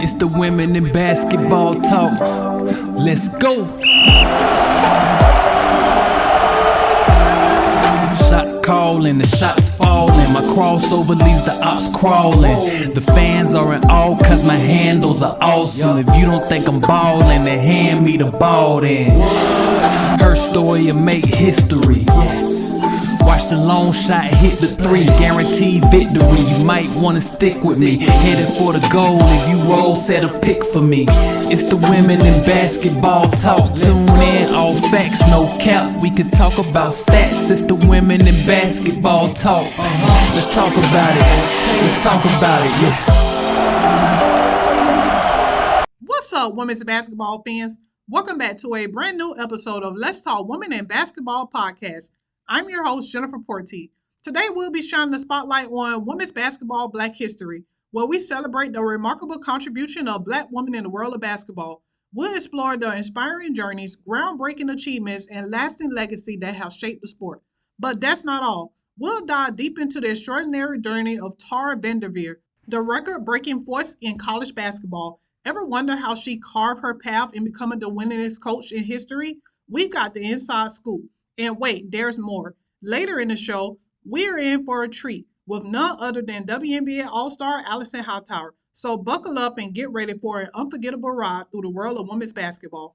It's the women in basketball talk. Let's go. Shot calling, the shots falling. My crossover leaves the ops crawling. The fans are in awe cause my handles are awesome. If you don't think I'm ballin', then hand me the ball then. Her story will make history. Watch the long shot hit the three, guaranteed victory. You might wanna stick with me, headed for the goal. If you roll, set a pick for me. It's the women in basketball talk. Tune in, all facts, no cap. We could talk about stats. It's the women in basketball talk. Let's talk about it. Let's talk about it. Yeah. What's up, women's basketball fans? Welcome back to a brand new episode of Let's Talk Women in Basketball podcast. I'm your host, Jennifer Porty. Today, we'll be shining the spotlight on women's basketball Black history, where we celebrate the remarkable contribution of Black women in the world of basketball. We'll explore the inspiring journeys, groundbreaking achievements, and lasting legacy that have shaped the sport. But that's not all. We'll dive deep into the extraordinary journey of Tara Vanderveer, the record-breaking force in college basketball. Ever wonder how she carved her path in becoming the winningest coach in history? We've got the inside scoop. And wait, there's more. Later in the show, we're in for a treat with none other than WNBA All-Star Allison Hightower. So buckle up and get ready for an unforgettable ride through the world of women's basketball.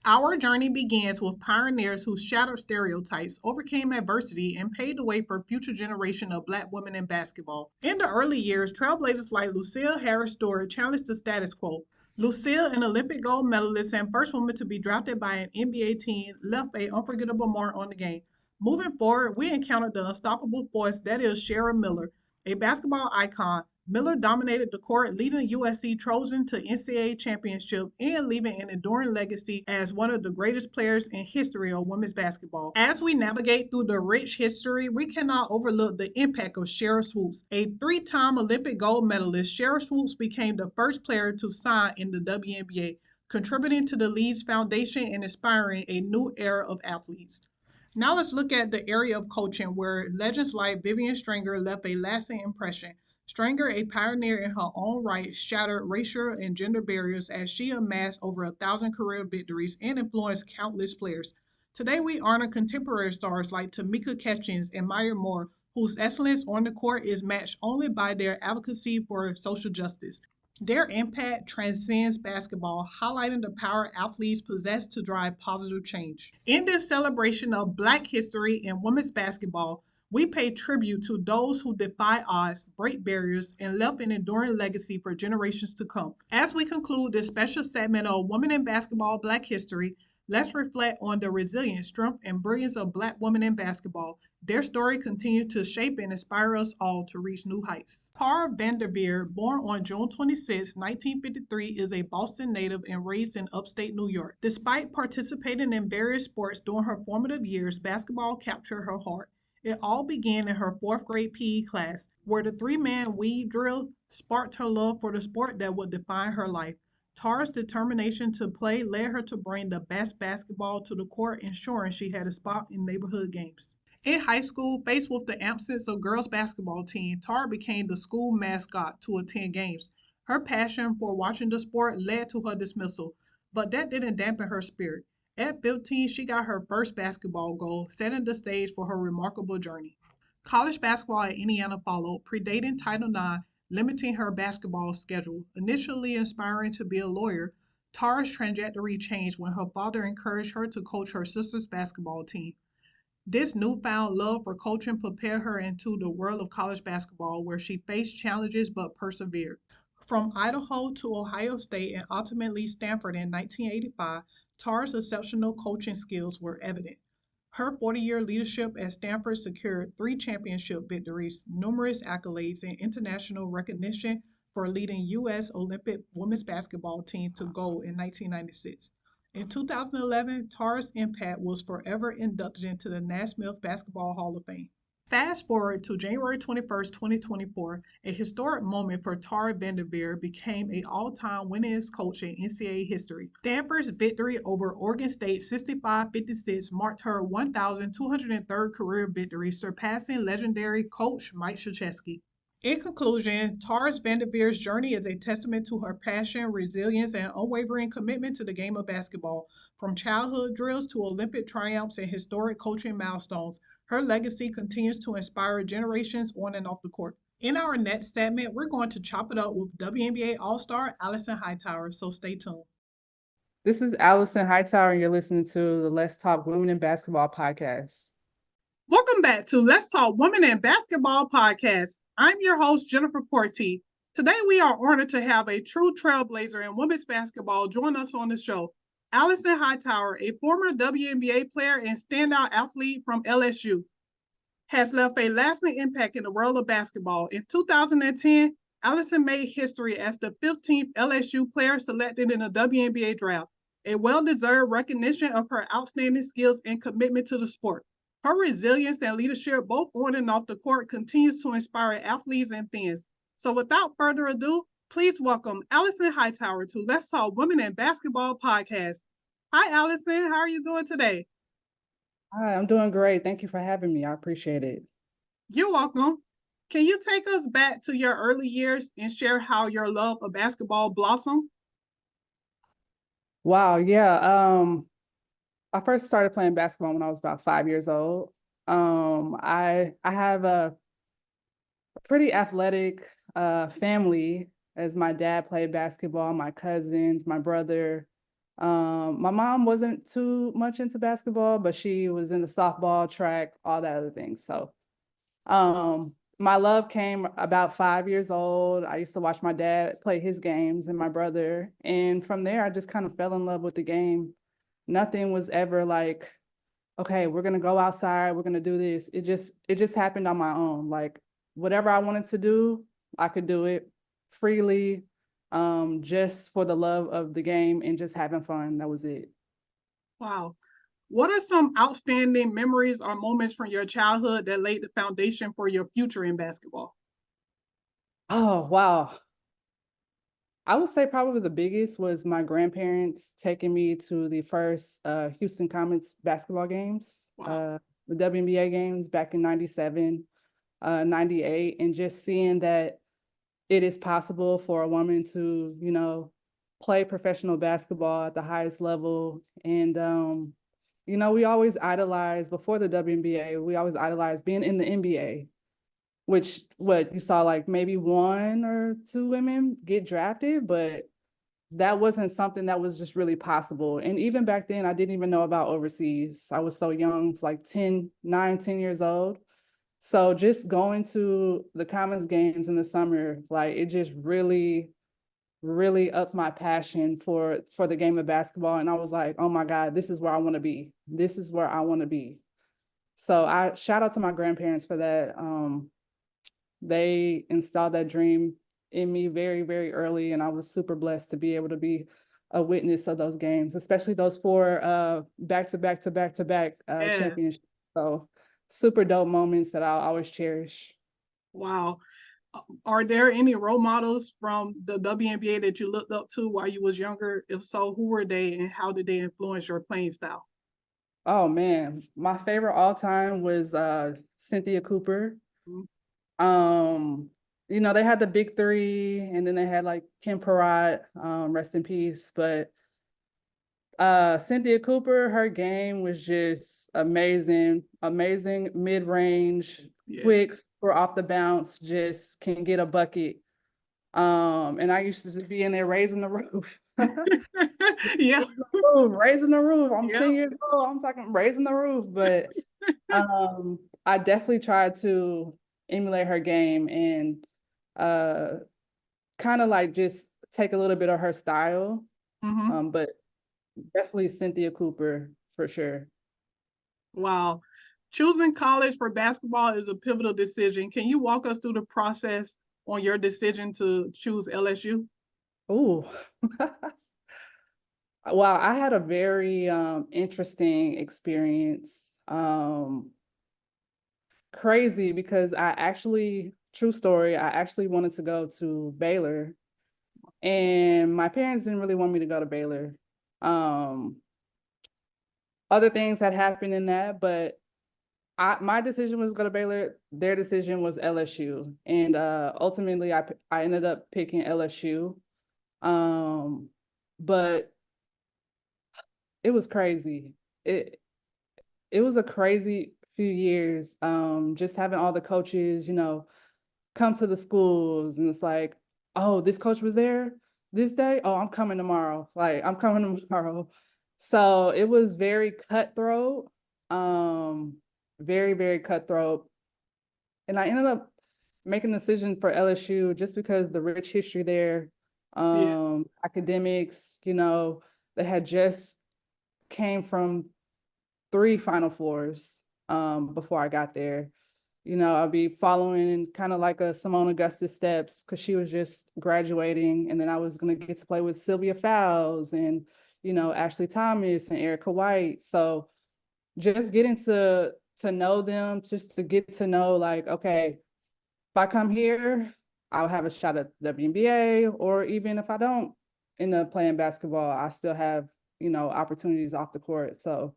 Our journey begins with pioneers who shattered stereotypes, overcame adversity, and paved the way for future generation of Black women in basketball. In the early years, trailblazers like Lusia Harris-Stewart challenged the status quo. Lucia, an Olympic gold medalist and first woman to be drafted by an NBA team, left an unforgettable mark on the game. Moving forward, we encountered the unstoppable force that is Cheryl Miller, a basketball icon. Miller dominated the court, leading USC Trojan to NCAA championship and leaving an enduring legacy as one of the greatest players in history of women's basketball. As we navigate through the rich history, we cannot overlook the impact of Sheryl Swoopes. A three-time Olympic gold medalist, Sheryl Swoopes became the first player to sign in the WNBA, contributing to the league's foundation and inspiring a new era of athletes. Now let's look at the area of coaching where legends like Vivian Stringer left a lasting impression. Stringer, a pioneer in her own right, shattered racial and gender barriers as she amassed over 1,000 career victories and influenced countless players. Today, we honor contemporary stars like Tamika Catchings and Maya Moore, whose excellence on the court is matched only by their advocacy for social justice. Their impact transcends basketball, highlighting the power athletes possess to drive positive change. In this celebration of Black history in women's basketball, we pay tribute to those who defy odds, break barriers, and left an enduring legacy for generations to come. As we conclude this special segment of Women in Basketball Black History, let's reflect on the resilience, strength, and brilliance of Black women in basketball. Their story continued to shape and inspire us all to reach new heights. Tara Vanderveer, born on June 26, 1953, is a Boston native and raised in upstate New York. Despite participating in various sports during her formative years, basketball captured her heart. It all began in her fourth grade PE class, where the three-man weave drill sparked her love for the sport that would define her life. Tara's determination to play led her to bring the best basketball to the court, ensuring she had a spot in neighborhood games. In high school, faced with the absence of girls' basketball team, Tara became the school mascot to attend games. Her passion for watching the sport led to her dismissal, but that didn't dampen her spirit. At 15, she got her first basketball goal, setting the stage for her remarkable journey. College basketball at Indiana followed, predating Title IX, limiting her basketball schedule. Initially inspiring to be a lawyer, Tara's trajectory changed when her father encouraged her to coach her sister's basketball team. This newfound love for coaching prepared her into the world of college basketball, where she faced challenges but persevered. From Idaho to Ohio State and ultimately Stanford in 1985, Tara's exceptional coaching skills were evident. Her 40-year leadership at Stanford secured 3 championship victories, numerous accolades, and international recognition for leading U.S. Olympic women's basketball team to gold in 1996. In 2011, Tara's impact was forever inducted into the Naismith Basketball Hall of Fame. Fast forward to January 21st, 2024, a historic moment for Tara Vanderveer became an all-time winningest coach in NCAA history. Stanford's victory over Oregon State 65-56 marked her 1,203rd career victory, surpassing legendary coach Mike Krzyzewski. In conclusion, Tara Vanderveer's journey is a testament to her passion, resilience, and unwavering commitment to the game of basketball. From childhood drills to Olympic triumphs and historic coaching milestones, her legacy continues to inspire generations on and off the court. In our next segment, we're going to chop it up with WNBA All-Star Allison Hightower, so stay tuned. This is Allison Hightower, and you're listening to the Let's Talk Women in Basketball podcast. Welcome back to Let's Talk Women in Basketball podcast. I'm your host, Jennifer Porty. Today, we are honored to have a true trailblazer in women's basketball join us on the show. Allison Hightower, a former WNBA player and standout athlete from LSU, has left a lasting impact in the world of basketball. In 2010, Allison made history as the 15th LSU player selected in the WNBA draft, a well-deserved recognition of her outstanding skills and commitment to the sport. Her resilience and leadership, both on and off the court, continues to inspire athletes and fans. So without further ado, please welcome Allison Hightower to Let's Talk Women in Basketball podcast. Hi, Allison. How are you doing today? Hi, I'm doing great. Thank you for having me. I appreciate it. You're welcome. Can you take us back to your early years and share how your love of basketball blossomed? Wow, yeah. I first started playing basketball when I was about 5 years old. I have a pretty athletic family, as my dad played basketball, my cousins, my brother. My mom wasn't too much into basketball, but she was in the softball, track, all that other things. So my love came about 5 years old. I used to watch my dad play his games and my brother. And from there, I just kind of fell in love with the game. Nothing was ever like, okay, we're gonna go outside, we're gonna do this. It just happened on my own. Like whatever I wanted to do, I could do it freely, just for the love of the game and just having fun. That was it. Wow. What are some outstanding memories or moments from your childhood that laid the foundation for your future in basketball? Oh, wow. I would say probably the biggest was my grandparents taking me to the first Houston Comets basketball games, Wow. the WNBA games back in 97, 98, and just seeing that it is possible for a woman to, play professional basketball at the highest level. And, we always idolized, before the WNBA, we always idolized being in the NBA, which what you saw, like maybe 1 or 2 women get drafted, but that wasn't something that was just really possible. And even back then, I didn't even know about overseas. I was so young, like 9, 10 years old. So just going to the Commons games in the summer, like it just really, really upped my passion for the game of basketball. And I was like, oh my God, this is where I want to be. This is where I want to be. So I shout out to my grandparents for that. They installed that dream in me very, very early, and I was super blessed to be able to be a witness of those games, especially those 4 back-to-back Yeah. championships. So super dope moments that I'll always cherish. Wow. Are there any role models from the WNBA that you looked up to while you was younger? If so, who were they and how did they influence your playing style? Oh man, my favorite all time was Cynthia Cooper. Mhm. They had the big 3, and then they had like Kim Perrott, rest in peace. But Cynthia Cooper, her game was just amazing, amazing mid-range, Yeah. quick or off the bounce, just can get a bucket. And I used to just be in there raising the roof. Yeah. Raising the roof. I'm Yeah. 10 years old. I'm talking raising the roof. But I definitely tried to emulate her game and kind of like just take a little bit of her style. Mhm. But definitely Cynthia Cooper for sure. Wow. Choosing college for basketball is a pivotal decision. Can you walk us through the process on your decision to choose LSU? Ooh. Wow, I had a very interesting experience. Crazy because true story, I actually wanted to go to Baylor, and my parents didn't really want me to go to Baylor. Other things had happened in that, but my decision was go to Baylor. Their decision was LSU, and ultimately, I ended up picking LSU. But it was crazy. It was a crazy few years. Just having all the coaches, come to the schools, and it's like, oh, this coach was there this day. Oh, I'm coming tomorrow. Like, I'm coming tomorrow. So it was very cutthroat. Very, very cutthroat. And I ended up making a decision for LSU just because the rich history there, Yeah. academics, they had just came from 3 Final Fours before I got there. I'll be following kind of like a Simone Augustus steps because she was just graduating, and then I was going to get to play with Sylvia Fowles and Ashley Thomas and Erica White. So just getting to know them, just to get to know, like, okay, if I come here, I'll have a shot at WNBA, or even if I don't end up playing basketball, I still have opportunities off the court. So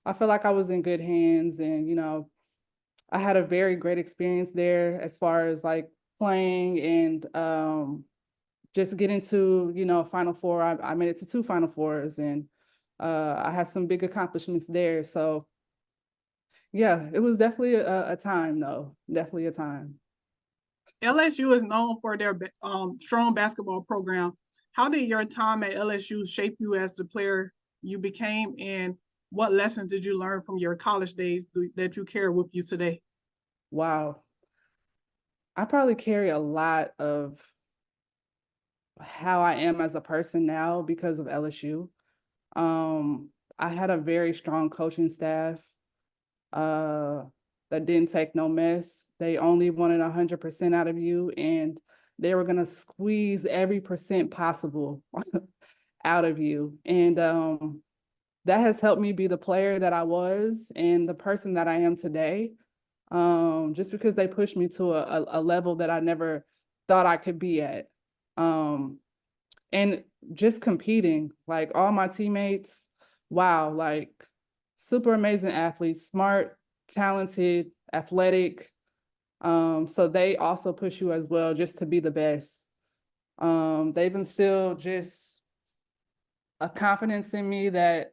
I feel like I was in good hands, and I had a very great experience there as far as like playing and just getting to Final Four. I made it to 2 Final Fours, and I had some big accomplishments there. So yeah, it was definitely a time, though. Definitely a time. LSU is known for their strong basketball program. How did your time at LSU shape you as the player you became, and what lessons did you learn from your college days that you carry with you today? Wow. I probably carry a lot of how I am as a person now because of LSU. I had a very strong coaching staff uh, that didn't take no mess. They only wanted 100% out of you, and they were gonna squeeze every percent possible out of you. And that has helped me be the player that I was and the person that I am today. Just because they pushed me to a level that I never thought I could be at. And just competing, like all my teammates, wow, like super amazing athletes, smart, talented, athletic. So they also push you as well just to be the best. They've instilled just a confidence in me that,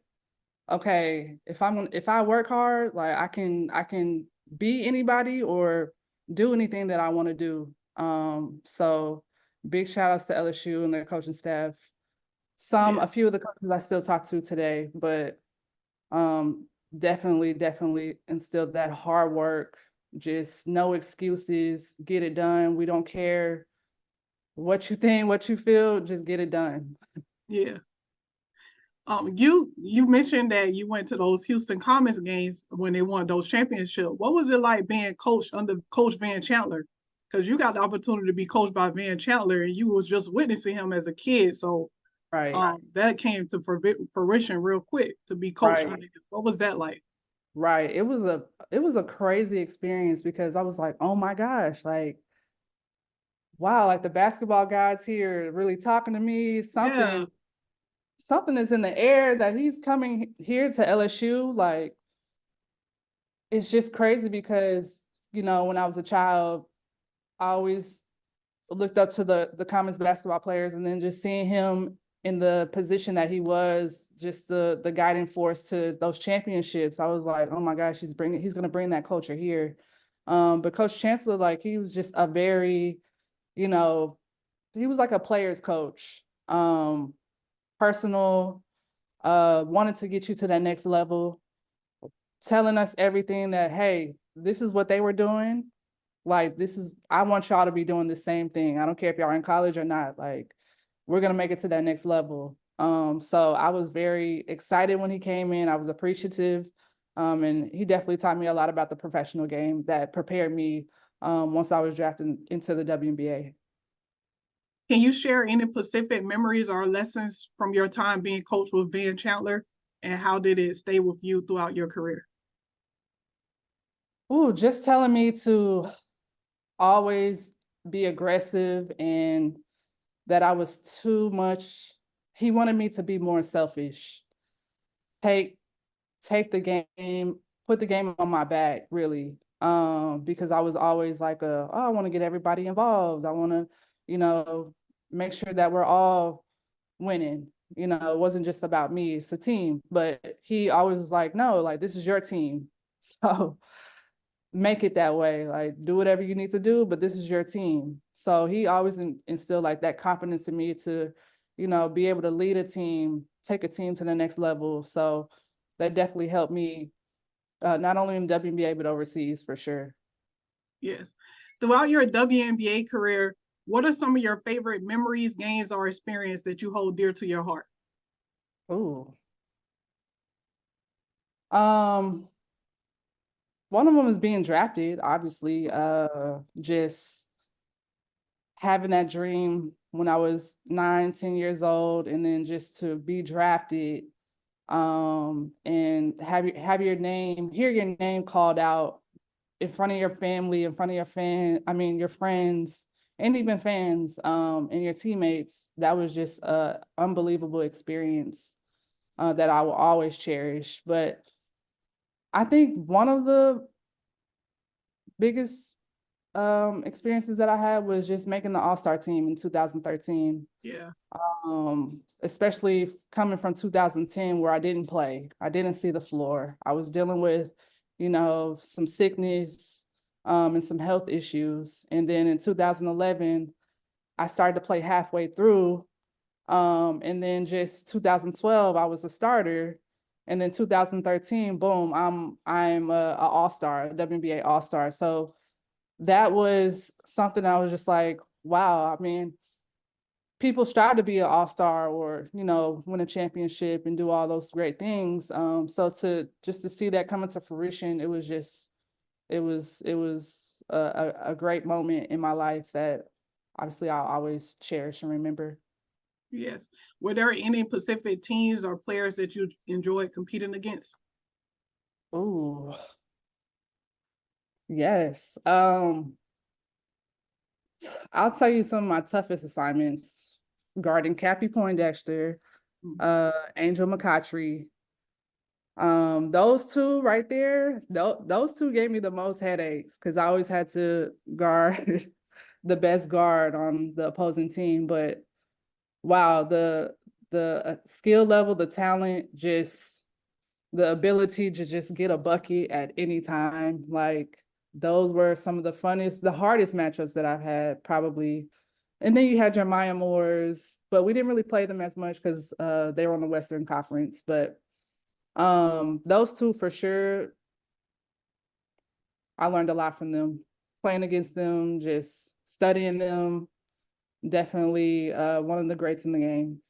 okay, if I work hard, like I can be anybody or do anything that I want to do. So big shout outs to LSU and their coaching staff. Yeah. A few of the coaches I still talk to today, but definitely instilled that hard work, just no excuses, get it done. We don't care what you think, what you feel, just get it done. Yeah. You mentioned that you went to those Houston Comets games when they won those championships. What was it like being coached under Coach Van Chandler? Because you got the opportunity to be coached by Van Chandler, and you was just witnessing him as a kid. So Right, that came to fruition real quick to be coached right, under him. What was that like? right. It was a crazy experience because I was like, oh my gosh, like, wow, like the basketball guys here really talking to me. Yeah, Something is in the air that he's coming here to LSU. Like, it's just crazy because, when I was a child, I always looked up to the Comets basketball players, and then just seeing him in the position that he was, just the guiding force to those championships. I was like, oh my gosh, he's going to bring that culture here. But Coach Chancellor, like, he was just a very, you know, he was like a player's coach. Personal, wanted to get you to that next level, telling us everything that, hey, this is what they were doing. Like, I want y'all to be doing the same thing. I don't care if y'all are in college or not. Like, we're going to make it to that next level. So I was very excited when he came in. I was appreciative. And he definitely taught me a lot about the professional game that prepared me once I was drafted into the WNBA. can you share any specific memories or lessons from your time being coached with Van Chandler, and how did it stay with you throughout your career? Ooh, just telling me to always be aggressive and that I was too much. He wanted me to be more selfish. Take the game, put the game on my back, really, because I was always like, I want to get everybody involved. I want to, make sure that we're all winning. It wasn't just about me, it's a team. But he always was like, no, like, this is your team. So make it that way. Like, do whatever you need to do, but this is your team. So he always instilled like that confidence in me to, be able to lead a team, take a team to the next level. So that definitely helped me, not only in WNBA, but overseas for sure. Yes. Throughout your WNBA career, what are some of your favorite memories, games, or experience that you hold dear to your heart? Ooh. One of them is being drafted, obviously. Just having that dream when I was 9, 10 years old, and then just to be drafted, and hear your name called out in front of your family, in front of your friends, and even fans, and your teammates. That was just a unbelievable experience, that I will always cherish. But I think one of the biggest experiences that I had was just making the All-Star team in 2013. Yeah. Especially coming from 2010, where I didn't play. I didn't see the floor. I was dealing with, some sickness, and some health issues. And then in 2011, I started to play halfway through. And then just 2012, I was a starter. And then 2013, boom, I'm a All-Star, a WNBA All-Star. So that was something I was just like, wow. I mean, people strive to be an All-Star or, win a championship and do all those great things. So to see that come into fruition, it was a great moment in my life that obviously I'll always cherish and remember. Yes. Were there any specific teams or players that you enjoyed competing against? Ooh, yes. I'll tell you some of my toughest assignments: guarding Cappy Poindexter, Angel McCoughtry. Those two right there, those two gave me the most headaches because I always had to guard the best guard on the opposing team. But wow, the skill level, the talent, just the ability to just get a bucket at any time, like those were some of the hardest matchups that I've had probably. And then you had your Maya Moores, but we didn't really play them as much because they were on the Western Conference. But those two for sure, I learned a lot from them. Playing against them, just studying them, definitely one of the greats in the game.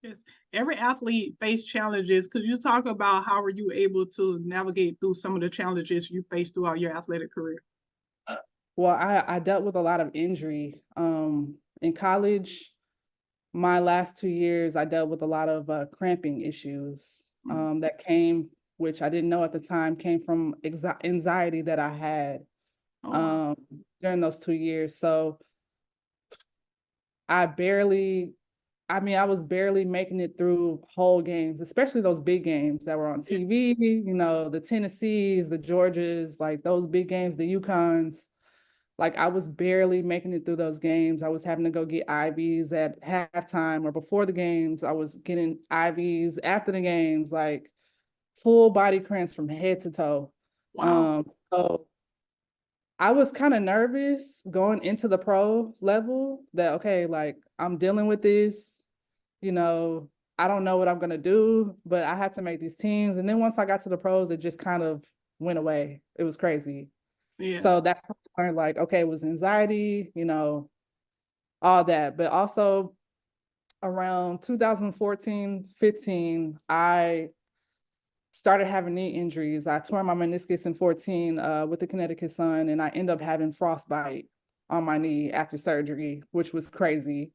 Yes. Every athlete faced challenges. Could you talk about how were you able to navigate through some of the challenges you faced throughout your athletic career? Well, I dealt with a lot of injury. In college, my last 2 years, I dealt with a lot of cramping issues, that came, which I didn't know at the time, came from anxiety that I had, Oh, during those 2 years. So I was barely making it through whole games, especially those big games that were on yeah. TV, the Tennessees, the Georgias, like those big games, the UConns. Like I was barely making it through those games. I was having to go get IVs at halftime or before the games. I was getting IVs after the games, like full body cramps from head to toe. Wow. So I was kind of nervous going into the pro level that, okay, like I'm dealing with this, you know, I don't know what I'm gonna do, but I have to make these teams. And then once I got to the pros, it just kind of went away. It was crazy. Yeah. So that's how I learned, like, okay, it was anxiety, all that. But also around 2014, 15, I started having knee injuries. I tore my meniscus in 14 with the Connecticut Sun, and I ended up having frostbite on my knee after surgery, which was crazy.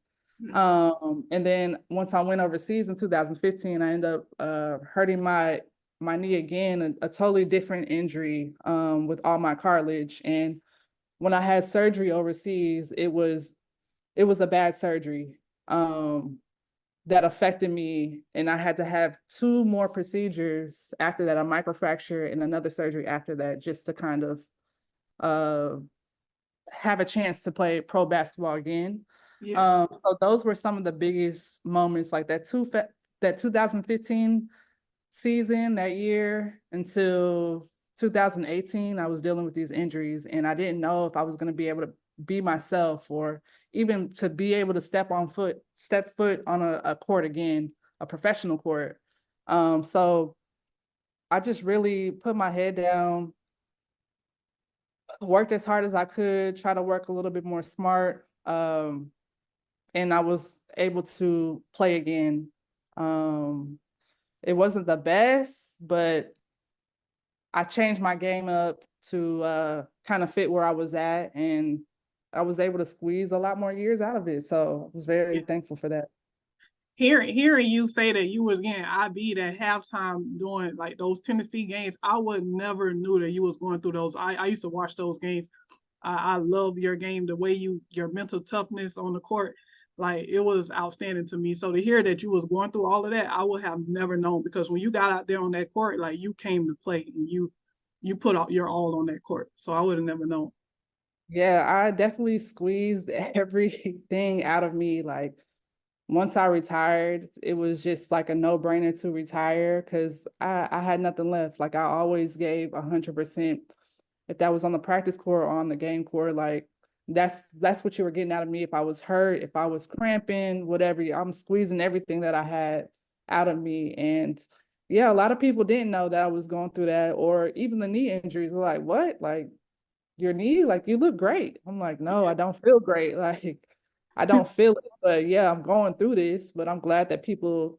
And then once I went overseas in 2015, I ended up hurting my knee again, a totally different injury, with all my cartilage. And when I had surgery overseas, it was a bad surgery. that affected me. And I had to have 2 more procedures after that, a microfracture and another surgery after that, just to kind of have a chance to play pro basketball again. Yeah. So those were some of the biggest moments, like that 2015 season, that year until 2018, I was dealing with these injuries, and I didn't know if I was going to be able to be myself, or even to be able to step foot on a court again, a professional court. So I just really put my head down, worked as hard as I could, try to work a little bit more smart. And I was able to play again. It wasn't the best, but I changed my game up to kind of fit where I was at, and I was able to squeeze a lot more years out of it. So I was very Yeah. thankful for that. Hearing you say that you was getting IB'd at halftime doing like those Tennessee games, I would never knew that you was going through those. I used to watch those games. I love your game, the way your mental toughness on the court, like it was outstanding to me. So to hear that you was going through all of that, I would have never known, because when you got out there on that court, like you came to play and you put out your all on that court. So I would have never known. Yeah, I definitely squeezed everything out of me. Like, once I retired, it was just like a no-brainer to retire, because I had nothing left. Like, I always gave 100%. If that was on the practice court or on the game court, like that's what you were getting out of me. If I was hurt, if I was cramping, whatever, I'm squeezing everything that I had out of me. And yeah, a lot of people didn't know that I was going through that, or even the knee injuries. Were like, what? Like, your knee? Like, you look great. I'm like, no, I don't feel great. Like, I don't feel it. But yeah, I'm going through this, but I'm glad that people,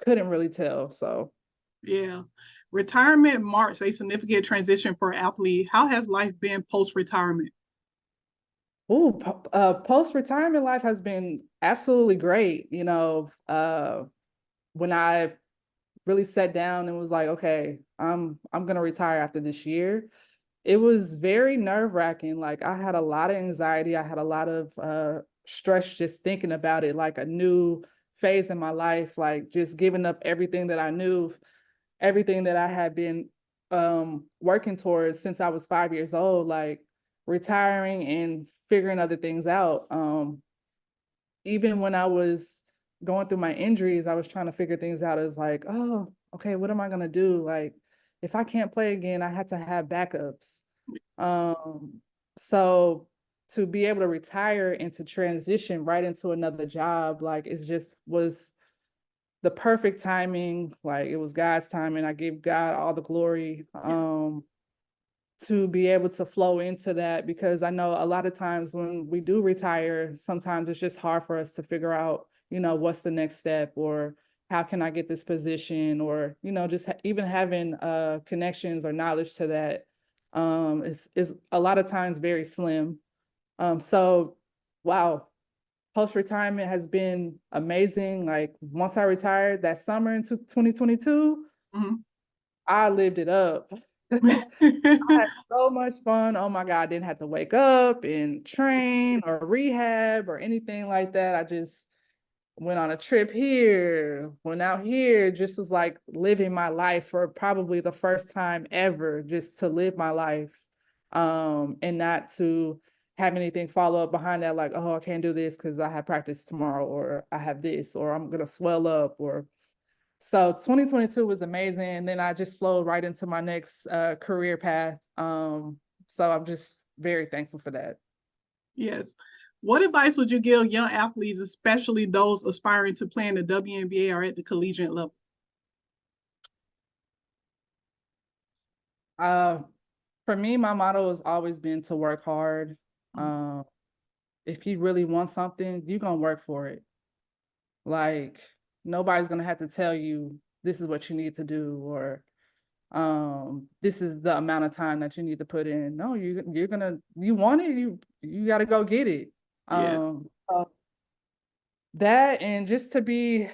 couldn't really tell. So Yeah. Retirement marks a significant transition for an athlete. How has life been post-retirement? Post-retirement life has been absolutely great. When I really sat down and was like, okay, I'm gonna retire after this year, it was very nerve-wracking. Like, I had a lot of anxiety. I had a lot of stress just thinking about it, like a new phase in my life, like just giving up everything that I knew, everything that I had been working towards since I was 5 years old, like retiring and figuring other things out. Even when I was going through my injuries, I was trying to figure things out as like, oh, okay, what am I gonna do? Like, if I can't play again, I had to have backups. Um, so to be able to retire and to transition right into another job, like, it just was the perfect timing. Like, it was God's timing. I give God all the glory. To be able to flow into that, because I know a lot of times when we do retire, sometimes it's just hard for us to figure out, what's the next step, or how can I get this position, or, just even having connections or knowledge to that is a lot of times very slim. So wow, post-retirement has been amazing. Like, once I retired that summer into 2022, Mhm. I lived it up. Had so much fun. Oh my God, I didn't have to wake up and train or rehab or anything like that. I just went on a trip here, went out here, just was like living my life for probably the first time ever, just to live my life. And not to have anything follow up behind that, like, oh, I can't do this because I have practice tomorrow, or I have this, or I'm gonna swell up, or so 2022 was amazing. And then I just flowed right into my next career path. So I'm just very thankful for that. Yes. What advice would you give young athletes, especially those aspiring to play in the WNBA or at the collegiate level? Uh, for me, my motto has always been to work hard. Mhm. If you really want something, you're going to work for it. Like, nobody's going to have to tell you this is what you need to do, or this is the amount of time that you need to put in. No, you want it, you got to go get it. Yeah. That, and just to be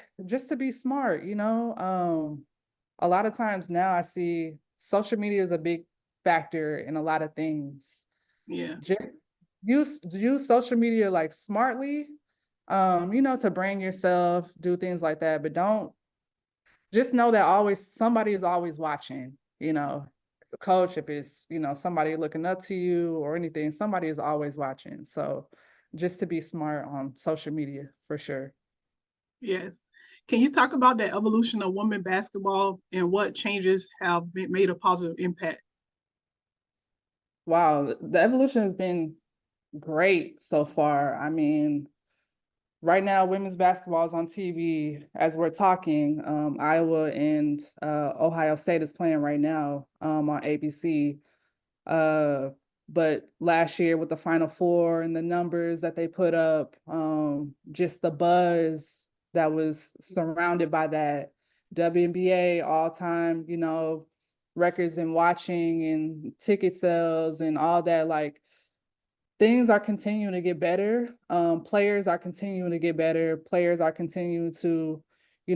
smart. A lot of times now I see social media is a big factor in a lot of things. Yeah. Just use social media like smartly. to bring yourself, do things like that, but don't just know that always somebody is always watching, it's a coach, if it's, somebody looking up to you or anything, somebody is always watching. So just to be smart on social media for sure. Yes. Can you talk about the evolution of women basketball and what changes have made a positive impact? Wow, the evolution has been great so far. I mean, right now, women's basketball is on TV as we're talking. Iowa and Ohio State is playing right now on ABC. But last year with the Final Four and the numbers that they put up, just the buzz that was surrounded by that, WNBA all-time, records in watching and ticket sales and all that, like things are continuing to get better. Players are continuing to get better. Players are continuing to,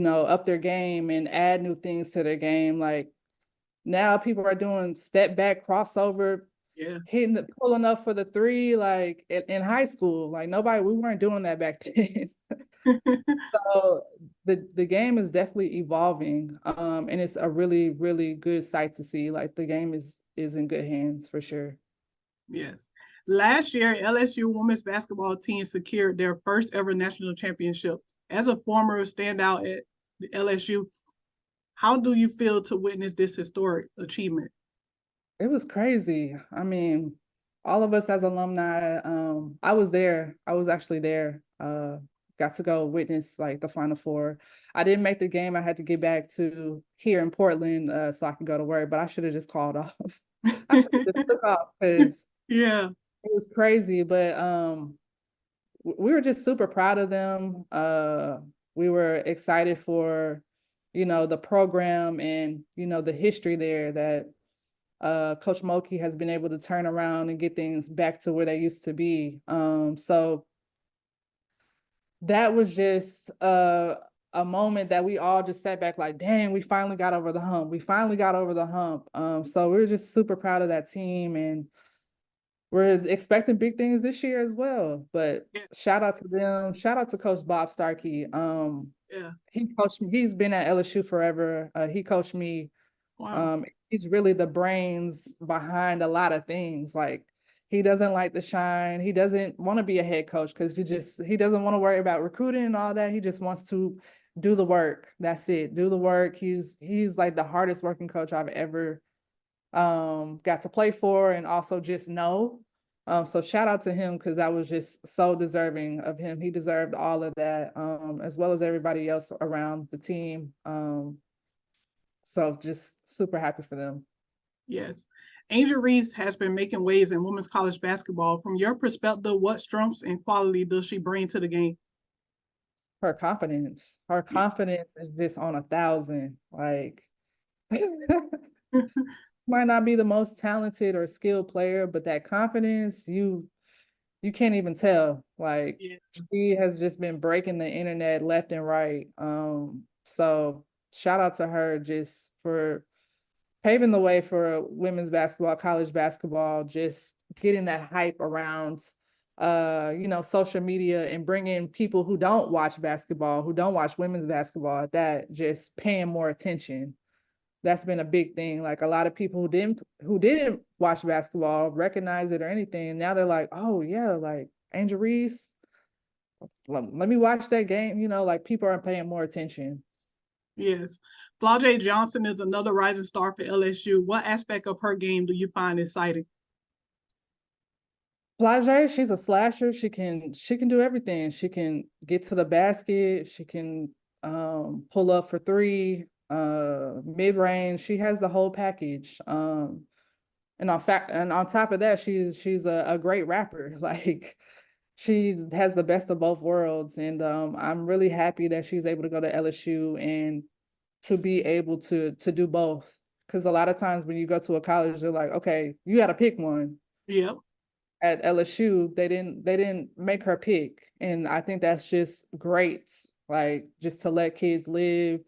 up their game and add new things to their game. Like now people are doing step back crossover, Yeah. pulling up for the three, like in high school. Like we weren't doing that back then. So the game is definitely evolving. And it's a really, really good sight to see. Like the game is in good hands for sure. Yes. Last year, LSU women's basketball team secured their first ever national championship. As a former standout at the LSU, how do you feel to witness this historic achievement? It was crazy. I mean, all of us as alumni, I was there. I was actually there. Got to go witness like the Final Four. I didn't make the game. I had to get back to here in Portland so I could go to work, but I should have just called off. I should have just took off because Yeah. it was crazy. But we were just super proud of them. We were excited for, the program and, the history there that Coach Mulkey has been able to turn around and get things back to where they used to be. So that was just a moment that we all just sat back like, dang, we finally got over the hump. We finally got over the hump. So we're just super proud of that team, and we're expecting big things this year as well. But Yeah. shout out to them. Shout out to Coach Bob Starkey. Yeah. He coached me. He's been at LSU forever. He coached me. Wow. He's really the brains behind a lot of things. Like he doesn't like to shine. He doesn't want to be a head coach because he doesn't want to worry about recruiting and all that. He just wants to do the work. That's it. Do the work. He's like the hardest working coach I've ever got to play for and also just know. So shout out to him because that was just so deserving of him. He deserved all of that, as well as everybody else around the team. So just super happy for them. Yes. Angel Reese has been making waves in women's college basketball. From your perspective, what strengths and quality does she bring to the game? Her confidence. Her confidence is just on 1,000. Like might not be the most talented or skilled player, but that confidence, you can't even tell. Like Yeah. she has just been breaking the internet left and right. So shout out to her just for paving the way for women's basketball, college basketball, just getting that hype around social media and bringing people who don't watch basketball, who don't watch women's basketball, that just paying more attention. That's been a big thing. Like a lot of people who didn't watch basketball recognize it or anything. Now they're like, oh yeah, like Angel Reese, let me watch that game. Like people are paying more attention. Yes. Flau'jae Johnson is another rising star for LSU. What aspect of her game do you find exciting? Flau'jae, she's a slasher. She can do everything. She can get to the basket. She can pull up for three, mid range. She has the whole package. And on top of that, she's a great rapper. Like she has the best of both worlds. And I'm really happy that she's able to go to LSU and to be able to do both. Because a lot of times when you go to a college, they're like, okay, you got to pick one. Yep. At LSU, they didn't make her pick. And I think that's just great. Like just to let kids live,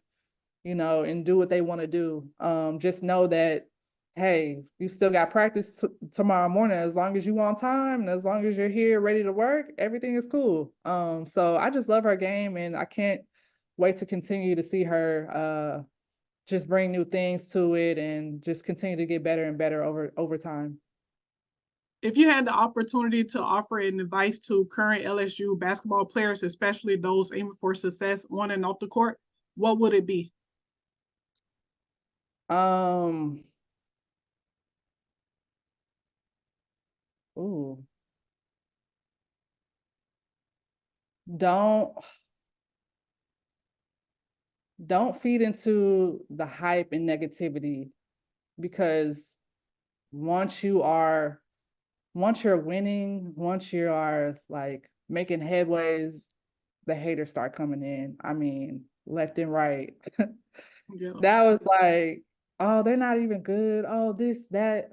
and do what they want to do. Just know that hey, you still got practice tomorrow morning. As long as you on time and as long as you're here ready to work, everything is cool. So I just love her game, and I can't wait to continue to see her just bring new things to it and just continue to get better and better over time. If you had the opportunity to offer an advice to current LSU basketball players, especially those aiming for success on and off the court, what would it be? Um, ooh, don't don't feed into the hype and negativity, because once you are once you're winning, once you are like making headways, the haters start coming in. I mean, left and right. Yeah. That was like, oh, they're not even good. Oh, this, that.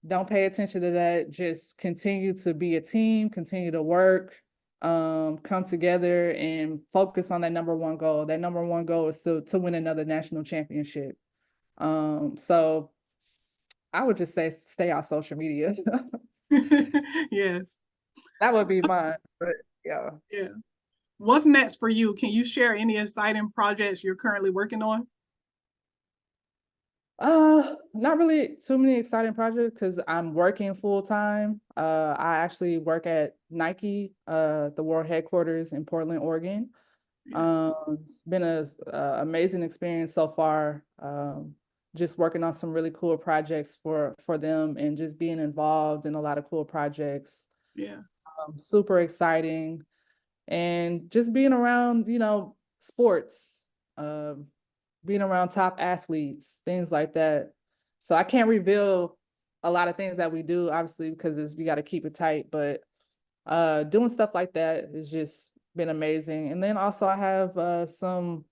Don't pay attention to that. Just continue to be a team, continue to work, come together and focus on that number one goal. That number one goal is to win another national championship. So I would just say stay off social media. Yes. That would be mine. But yeah. Yeah. What's next for you? Can you share any exciting projects you're currently working on? Not really too many exciting projects because I'm working full time. I actually work at Nike, the world headquarters in Portland, Oregon. Yeah. It's been a amazing experience so far. Just working on some really cool projects for them and just being involved in a lot of cool projects. Yeah. Super exciting, and just being around, sports, uh, being around top athletes, things like that. So I can't reveal a lot of things that we do, obviously, because you got to keep it tight. But doing stuff like that has just been amazing. And then also I have some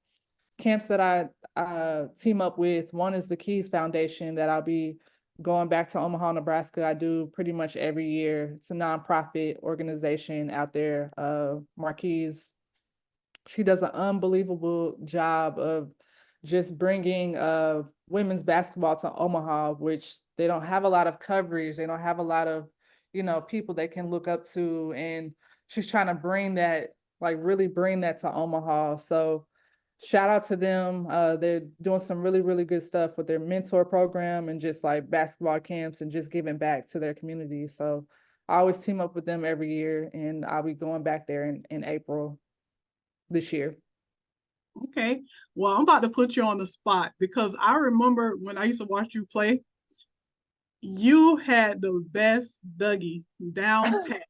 camps that I team up with. One is the Keys Foundation that I'll be going back to Omaha, Nebraska. I do pretty much every year. It's a nonprofit organization out there. Marquise, she does an unbelievable job of just bringing women's basketball to Omaha, which they don't have a lot of coverage. They don't have a lot of, people they can look up to. And she's trying to bring that, like really bring that to Omaha. So shout out to them. They're doing some really, really good stuff with their mentor program and just like basketball camps and just giving back to their community. So I always team up with them every year, and I'll be going back there in April this year. Okay. Well, I'm about to put you on the spot because I remember when I used to watch you play, you had the best Dougie down pat.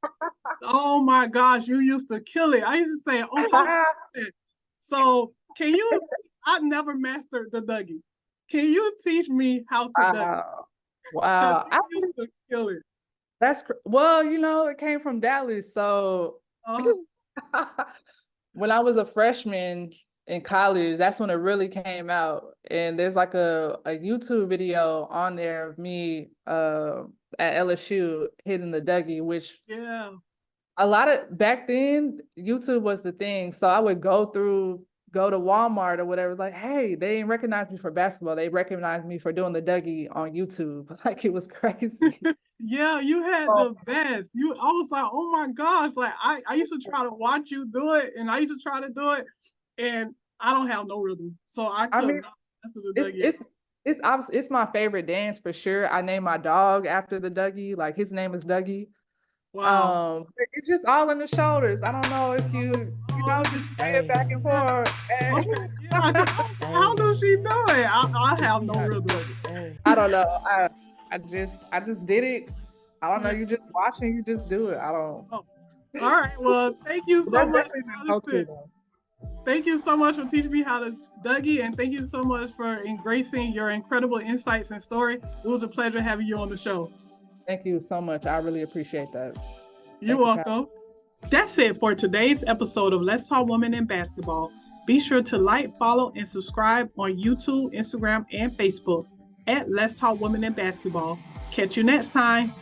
Oh my gosh, you used to kill it. I used to say, oh, coach. So can you, I never mastered the Dougie. Can you teach me how to Dougie? Because Wow. you used to kill it. Well, it came from Dallas. So Uh, when I was a freshman in college, that's when it really came out. And there's like a YouTube video on there of me at LSU hitting the Dougie, which yeah. back then, YouTube was the thing. So I would go to Walmart or whatever, like, hey, they didn't recognize me for basketball. They recognized me for doing the Dougie on YouTube. Like, it was crazy. Yeah, you had the best. I was like, oh my gosh. Like I used to try to watch you do it, and I used to try to do it, and I don't have no rhythm. So I I could mean, not master the it's Dougie. it's my favorite dance for sure. I named my dog after the Dougie. Like, his name is Dougie. Wow. It's just all in the shoulders. I don't know if just sway it back and forth. Okay. Yeah. How does she do it? I have no rhythm. I don't know. I just did it. I don't know. You just watch and you just do it. I don't. Oh. All right. Well, thank you so much. Thank you so much for teaching me how to Dougie, and thank you so much for embracing your incredible insights and story. It was a pleasure having you on the show. Thank you so much. I really appreciate that. You're welcome. That's it for today's episode of Let's Talk Women in Basketball. Be sure to like, follow, and subscribe on YouTube, Instagram, and Facebook at Let's Talk Women in Basketball. Catch you next time.